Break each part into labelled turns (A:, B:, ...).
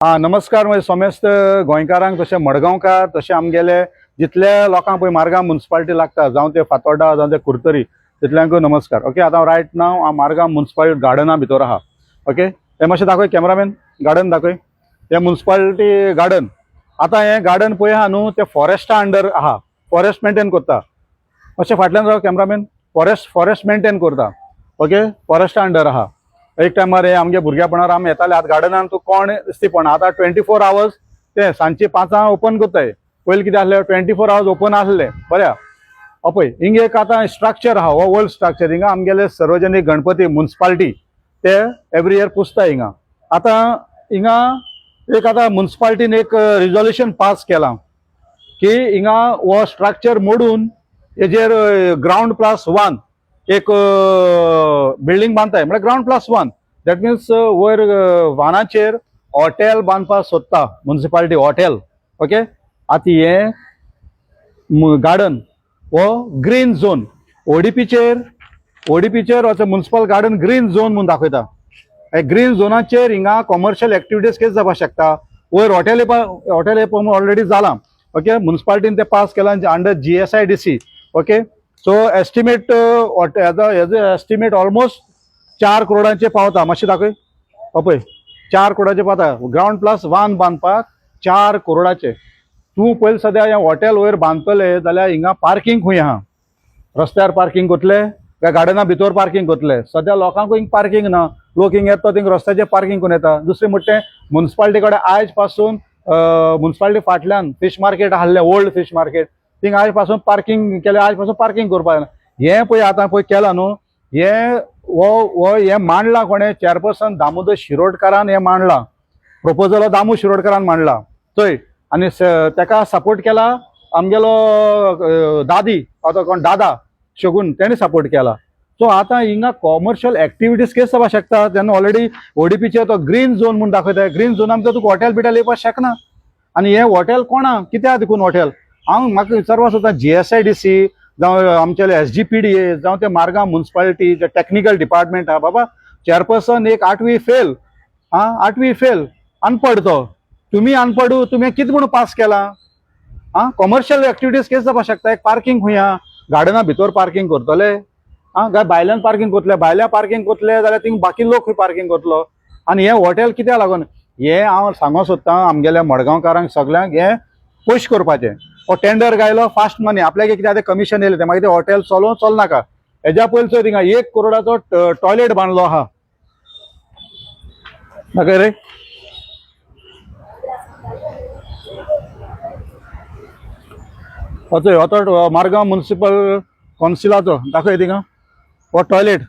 A: नमस्कार. म्हणजे समेस्त गोंयकारांक तशें मडगांवकार तशें आमगेले जितले लोकांक पळय मार्गांव म्युनिसिपालिटी लागता, जावं ते फातोड्डा जावं ते कुर्तरी, तितल्यांकूय नमस्कार. ओके, आतां रायट नाव हांव मार्गांव म्युनिसिपालिटी गार्डना भितर आहा. ओके, हे मातशें दाखय कॅमेरामॅन, गार्डन दाखय. हे म्युनिसिपालिटी गार्डन. आतां हें गार्डन पळय आहा न्हू, ते फॉरेस्टा अंडर आहा. फॉरेस्ट मेंटेन करता. मातशें फाटल्यान राव कॅमेरामॅन. फॉरेस्ट मेंटेन करता. ओके, फॉरेस्टा अंडर आहा. एक टायमार हे आमगे भुरगेपणार आमी येताले. आतां गार्डनान तूं कोण दिसती पडना. आतां 24 hours ते सांजची 5 ओपन करताय. पयलीं कितें आसलें, 24 hours ओपन आसलें. बऱ्या पळय हिंगा एक आतां स्ट्रक्चर आहा, हो ओल्ड स्ट्रक्चर. हिंगा आमगेले सार्वजनीक गणपती म्युनिसिपालिटी ते एवरी इयर पुजता हिंगा. आतां हिंगा एक आतां म्युनिसिपालिटीन एक रिजोल्युशन पास केलां की हिंगा हो स्ट्रक्चर मोडून हेजेर ground+1 एक बिल्डिंग बांदताय. म्हणजे ground+1 दॅट मिन्स वयर वाहनाचेर हॉटेल बांदपाक सोदता म्युनिसिपालिटी हॉटेल. ओके, आतां हे गार्डन हो ग्रीन झोन ओडीपीचेर हो म्युनिसिपल गार्डन ग्रीन झोन म्हणून दाखयता. हे ग्रीन झोनाचेर हिंगा कॉमर्शियल एक्टिविटीज केस जावपाक शकता. वयर हॉटेल ऑलरेडी जाला. ओके, म्युनिसिपालिटीन ते पास केला under GSIDC. Okay, so estimate हेजो एस्टिमेट ऑलमोस्ट 4 करोडांचे पावता. मातशें दाखय. पळय 4 करोडाचे पावता. ground+1 बांदपाक 4 करोडाचे. तूं पयलीं सद्या हें हॉटेल वयर बांदतले जाल्यार हिंगा पार्किंग खूंय आहा? रस्त्यार पार्किंग करतले काय गार्डना भितर पार्किंग करतले? सद्या लोकांकूय पार्किंग ना. लोक हिंगा येता थिंगा रस्त्याचेर पार्किंग करून येता. दुसरें म्हणटा म्युनिसिपालिटी कडेन आयज पासून म्युनिसिपालिटी फाटल्यान फिश मार्केट आहलें, ओल्ड फिश मार्केट, थिंगा आयज पासून पार्किंग केलें. आयज पासून पार्किंग करपाक हें पळय आतां पळय केलां न्हू. हे मांडलां कोणें? चेअरपर्सन दामोदर शिरोडकरान हें मांडलां. प्रपोजल दामू शिरोडकरान मांडला चोय. आनी तेका सपोर्ट केला आमगेलो दादी, आतां कोण दादा शगून, तेणी सपोर्ट केला. सो आतां हिंगा कॉमर्शियल एक्टिविटीज केस जावपाक शकता. तेन्ना ऑलरेडी ओडीपीचेर तो ग्रीन झोन म्हणून दाखयता. ग्रीन झोना भितर तुका हॉटेल बिटेल येवपाक शकना. आनी हे हॉटेल कोणा कित्याक देखून हॉटेल? हांव म्हाका विचारपाक सोदता GSIDC जावं आमचे SGPDA जावं ते मार्गांव म्युनिसिपालिटी जे टेक्निकल डिपार्टमेंट आहा. बाबा चेअरपर्सन एक 8वी फेल, 8वी फेल, अनपड तो. तुम्ही अनपडू, तुम्ही कितें म्हणून पास केला? कॉमर्शियल एक्टिविटीज केस जावपाक शकता. एक पार्किंग खूंय आहा? गार्डना भितर पार्किंग करतले काय भायल्यान पार्किंग करतले? भायल्या पार्किंग करतले जाल्यार थिंगा बाकी लोक पार्किंग करतलो. आनी हे हॉटेल कित्याक लागून? हे हांव सांगूंक सोदतां आमगेल्या मडगांवकारांक सगळ्यांक, हे पयशे करपाचे. हो टेंडर गायलो, फास्ट मनी. आपल्याक कितें आतां कमिशन येयलें, ते मागीर ते हॉटेल चलनाका. हेज्या पयलींचो थिंगा 1 करोडाचो टॉयलेट बांदलो आहा. दाखय रे. हो मार्गांव म्युनिसिपल कावन्सिलाचो दाखय थिंगा. हो टॉयलेट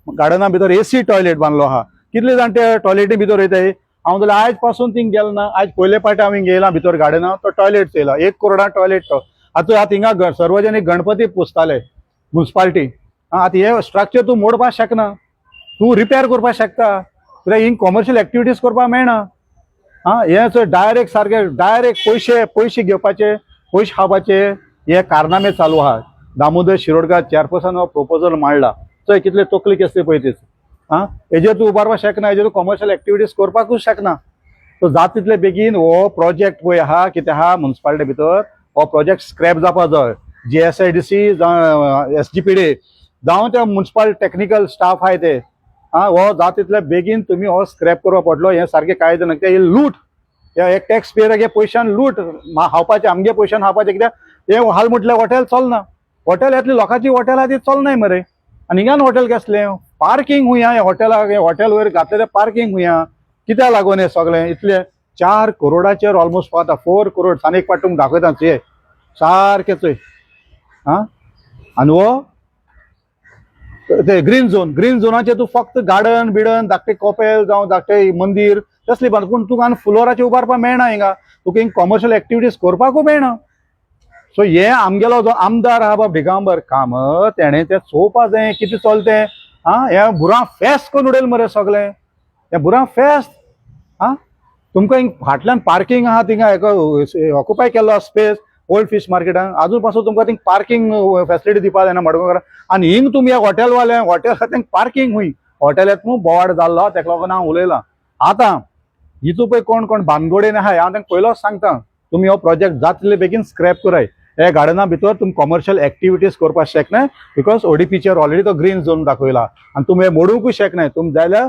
A: गार्डना भितर AC टॉयलेट बांदलो आहा. कितले जाण ते टॉयलेटी भितर वयताय? हांव जाल्यार आयज पासून थिंगा गेलो ना. आयज पयले पाटी हांव हिंगा येयला भितर गार्डना. तो टॉयलेट चयला 1 करोडा टॉयलेट तो. आतां हिंगा सार्वजनीक गणपती पुजताले म्युनिसिपालिटी. आतां हे स्ट्रक्चर तूं मोडपाक शकना. तूं रिपेर करपाक शकता. कित्याक हिंगा कॉमर्शियल एक्टिविटीज करपाक मेळना. हे डायरेक्ट सारखे डायरेक्ट पयशे घेवपाचे, पयशे खावपाचे हे कारनामे चालू आहा. दामोदर शिरोडकर चेअरपर्सन हो प्रपोजल मांडला. चोय कितले तकली केसली पळय तीच. हेजेर तूं उबारपाक शकना. हेजेर तूं कॉमर्शियल एक्टिविटीज करपाकूच शकना. सो जाता तितले बेगीन हो प्रोजेक्ट पळय आहा कितें आहा म्युनिसिपालिटी भितर, हो प्रोजेक्ट स्क्रॅप जावपाक जाय. GSIDC जावं SGPDA जावं ते म्युनिसिपल टेक्निकल स्टाफ आहाय ते, हो जाता तितले बेगीन तुमी हो स्क्रॅप करपाक पडलो. हे सारकें कायदे ना. ते लूट, हे टॅक्स पेयराचे पयशान लूट हावपाचे, आमगे पयशान हावपाचे. कित्याक हे हाल म्हटल्यार हॉटेल चलना. हॉटेल येतली लोकांची हॉटेल आहा ती चलनाय मरे. आनी हिंगान हॉटेल कसलें? पार्किंग हुंया ह्या हॉटेलाक. हॉटेल वयर घातले ते पार्किंग हुंया. कित्याक लागून हे सगळें इतले 4 करोडाचेर ऑलमोस्ट पावता. 4 करोड आनी एक पाट तुमकां दाखयता हे सारकें चोय. आनी हो ते ग्रीन झोनाचेर तूं फक्त गार्डन बिडन धाकटे कॉपेल जावं धाकटे मंदीर तसली बांद. पूण तुका आनी फ्लोराचेर उबारपाक मेळना हिंगा. तुका हिंगा कॉमर्शियल एक्टिविटीज करपाकूय मेळना. सो हे आमगेलो जो आमदार आहा बाब दिगंबर कामत, तेणें तें चोवपाक जाय कितें चलतें. हे बुरां फेस्त करून उडयलें मरे सगळें. हे बुरां फेस्त. तुमकां हिंगा फाटल्यान पार्किंग आहा थिंगा ऑक्युपाय केल्लो स्पेस ओल्ड फिश मार्केटान. आजून पासून तुमकां थिंगा पार्किंग फेसिलिटी दिवपाक जायना मडगांवकारांक. आनी हिंगा तुमी हॉटेल खातीर पार्किंग हूंय. हॉटेल येता न्हू बोवाड जाल्लो, तेका लागून हांव उलयलां. आतां हितू पळय कोण कोण भानगडेन आहाय हांव तांकां पयलोच सांगता तुमी हो प्रोजेक्ट जाता तितले बेगीन स्क्रॅप कराय. हे गार्डना भितर तुमी कमर्शियल एक्टिविटीज करपाक शकनाय बिकॉज ओडीपीचेर ऑलरेडी तो ग्रीन झोन दाखयला आनी तुमी हे मोडूंकूय शकनाय. तुमी जाल्यार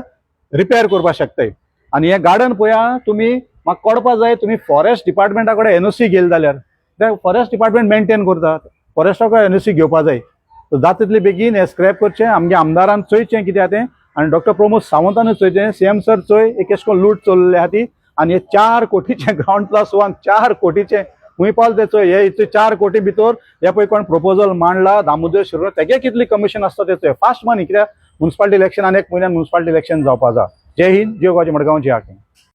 A: रिपेर करपाक शकताय. आनी हे गार्डन पळया तुमी म्हाका कळपाक जाय तुमी फॉरेस्ट डिपार्टमेंटा कडेन एनओसी गेल जाल्यार ते फॉरेस्ट डिपार्टमेंट मेंटेन करतात. फॉरेस्टाक एनओसी घेवपा जाय. जाता तितले बेगीन हे स्क्रॅप करचें. आमगे आमदारान चोयचें कितें तें आनी डॉक्टर प्रमोद सावंतानूय चोयचें. सीएम सर चोय एक एश कोन्न लूट चल्ले आहा ती आनी हे 4 कोटीचे ग्राउंड प्लस 1 4 कोटीचे खूंय पावले ते चोय. हे 4 कोटी भितर हे पळय कोण प्रपोजल मांडला दामोदर शिरोड तेगे कितली कमिशन आसता ते चोय. फास्ट मनी कित्याक म्युन्सिपालिटी इलेक्शन आनी 1 म्हयन्यान म्युन्सिपालिटी इलेक्शन जावपा जा. जय हिंद जय गोंयचे मडगांवची हाकीम.